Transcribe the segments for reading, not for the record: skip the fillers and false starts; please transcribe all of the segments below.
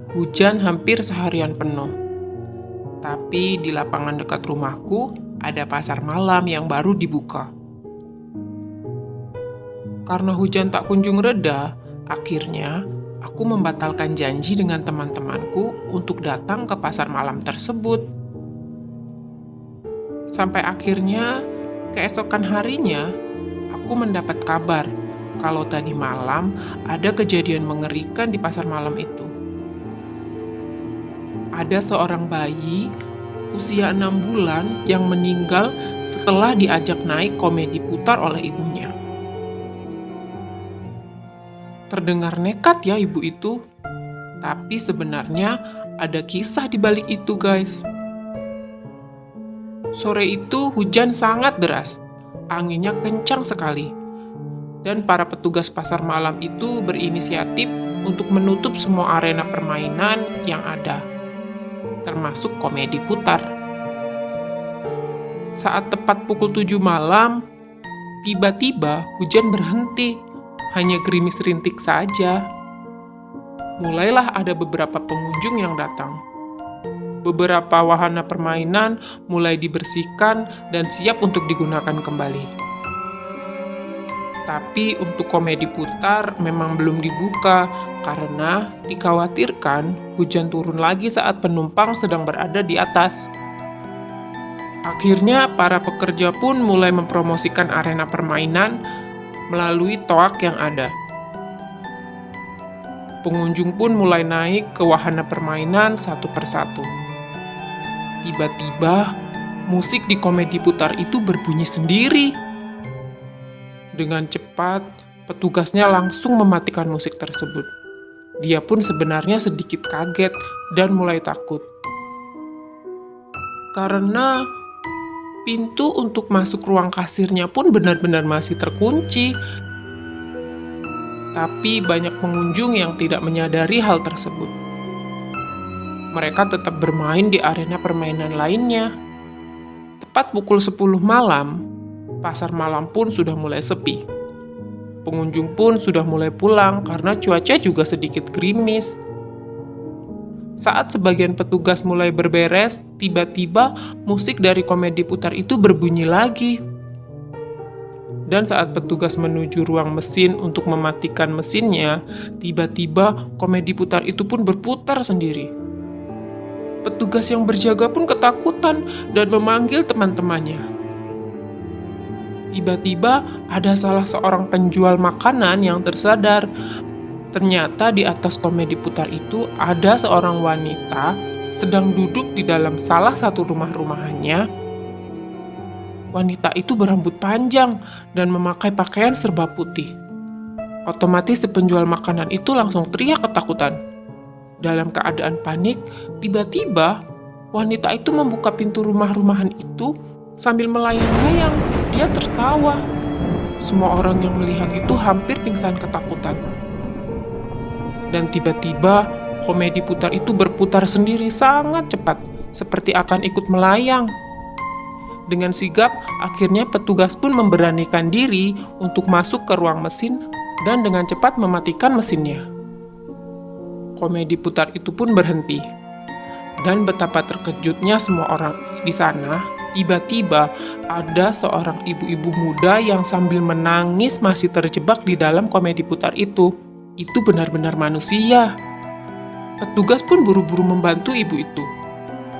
Hujan hampir seharian penuh, tapi di lapangan dekat rumahku ada pasar malam yang baru dibuka. Karena hujan tak kunjung reda, akhirnya aku membatalkan janji dengan teman-temanku untuk datang ke pasar malam tersebut. Sampai akhirnya, keesokan harinya, aku mendapat kabar kalau tadi malam ada kejadian mengerikan di pasar malam itu. Ada seorang bayi usia 6 bulan yang meninggal setelah diajak naik komedi putar oleh ibunya. Terdengar nekat ya ibu itu, tapi sebenarnya ada kisah di balik itu, guys. Sore itu hujan sangat deras, anginnya kencang sekali, dan para petugas pasar malam itu berinisiatif untuk menutup semua arena permainan yang ada, termasuk komedi putar. Saat tepat pukul 7 malam, tiba-tiba hujan berhenti, hanya gerimis rintik saja. Mulailah ada beberapa pengunjung yang datang. Beberapa wahana permainan mulai dibersihkan dan siap untuk digunakan kembali. Tapi untuk komedi putar memang belum dibuka karena dikhawatirkan hujan turun lagi saat penumpang sedang berada di atas. Akhirnya para pekerja pun mulai mempromosikan arena permainan melalui toak yang ada. Pengunjung pun mulai naik ke wahana permainan satu persatu. Tiba-tiba, musik di komedi putar itu berbunyi sendiri. Dengan cepat, petugasnya langsung mematikan musik tersebut. Dia pun sebenarnya sedikit kaget dan mulai takut. Karena pintu untuk masuk ruang kasirnya pun benar-benar masih terkunci. Tapi banyak pengunjung yang tidak menyadari hal tersebut. Mereka tetap bermain di arena permainan lainnya. Tepat pukul 10 malam, pasar malam pun sudah mulai sepi. Pengunjung pun sudah mulai pulang karena cuaca juga sedikit gerimis. Saat sebagian petugas mulai berberes, tiba-tiba musik dari komedi putar itu berbunyi lagi. Dan saat petugas menuju ruang mesin untuk mematikan mesinnya, tiba-tiba komedi putar itu pun berputar sendiri. Petugas yang berjaga pun ketakutan dan memanggil teman-temannya. Tiba-tiba ada salah seorang penjual makanan yang tersadar. Ternyata di atas komedi putar itu ada seorang wanita sedang duduk di dalam salah satu rumah rumahannya. Wanita itu berambut panjang dan memakai pakaian serba putih. Otomatis si penjual makanan itu langsung teriak ketakutan. Dalam keadaan panik, tiba-tiba wanita itu membuka pintu rumah-rumahan itu sambil melayang-layang. Dia tertawa. Semua orang yang melihat itu hampir pingsan ketakutan. Dan tiba-tiba komedi putar itu berputar sendiri sangat cepat, seperti akan ikut melayang. Dengan sigap, akhirnya petugas pun memberanikan diri untuk masuk ke ruang mesin dan dengan cepat mematikan mesinnya. Komedi putar itu pun berhenti. Dan betapa terkejutnya semua orang di sana, tiba-tiba ada seorang ibu-ibu muda yang sambil menangis masih terjebak di dalam komedi putar itu. Itu benar-benar manusia. Petugas pun buru-buru membantu ibu itu.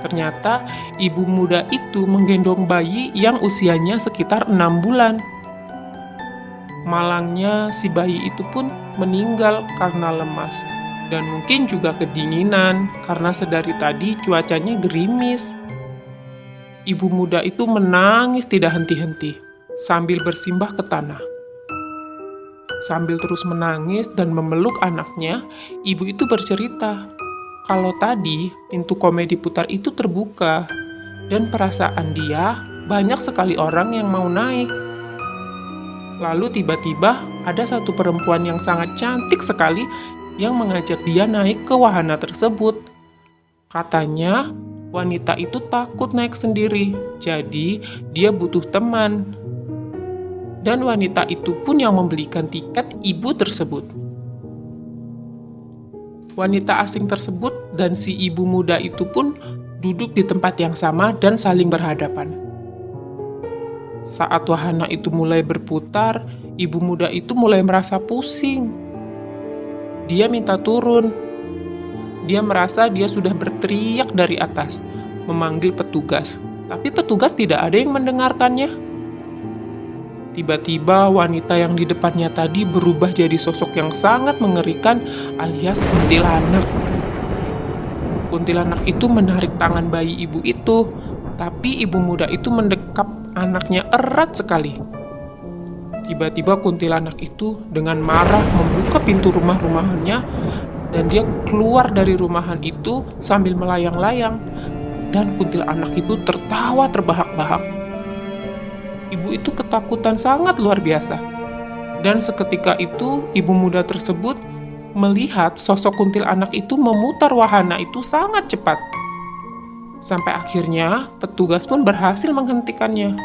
Ternyata ibu muda itu menggendong bayi yang usianya sekitar 6 bulan. Malangnya si bayi itu pun meninggal karena lemas. Dan mungkin juga kedinginan karena sedari tadi cuacanya gerimis. Ibu muda itu menangis tidak henti-henti sambil bersimbah ke tanah. Sambil terus menangis dan memeluk anaknya, ibu itu bercerita kalau tadi pintu komedi putar itu terbuka dan perasaan dia banyak sekali orang yang mau naik. Lalu tiba-tiba ada satu perempuan yang sangat cantik sekali yang mengajak dia naik ke wahana tersebut. Katanya wanita itu takut naik sendiri, jadi dia butuh teman. Dan wanita itu pun yang membelikan tiket ibu tersebut. Wanita asing tersebut dan si ibu muda itu pun duduk di tempat yang sama dan saling berhadapan. Saat wahana itu mulai berputar, ibu muda itu mulai merasa pusing. Dia minta turun. Dia merasa dia sudah berteriak dari atas, memanggil petugas. Tapi petugas tidak ada yang mendengarkannya. Tiba-tiba wanita yang di depannya tadi berubah jadi sosok yang sangat mengerikan alias kuntilanak. Kuntilanak itu menarik tangan bayi ibu itu, tapi ibu muda itu mendekap anaknya erat sekali. Tiba-tiba kuntilanak itu dengan marah membuka pintu rumah-rumahannya dan dia keluar dari rumahan itu sambil melayang-layang. Dan kuntilanak itu tertawa terbahak-bahak. Ibu itu ketakutan sangat luar biasa. Dan seketika itu, ibu muda tersebut melihat sosok kuntilanak itu memutar wahana itu sangat cepat. Sampai akhirnya, petugas pun berhasil menghentikannya.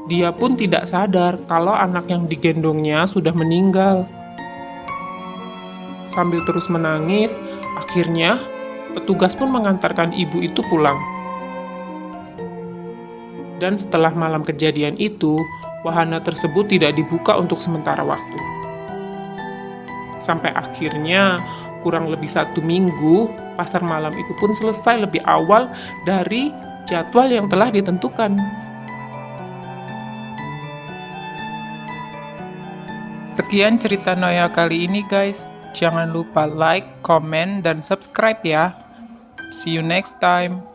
Dia pun tidak sadar kalau anak yang digendongnya sudah meninggal. Sambil terus menangis, akhirnya petugas pun mengantarkan ibu itu pulang. Dan setelah malam kejadian itu, wahana tersebut tidak dibuka untuk sementara waktu. Sampai akhirnya, kurang lebih 1 minggu, pasar malam itu pun selesai lebih awal dari jadwal yang telah ditentukan. Sekian cerita Noya kali ini guys. Jangan lupa like, comment, dan subscribe ya. See you next time.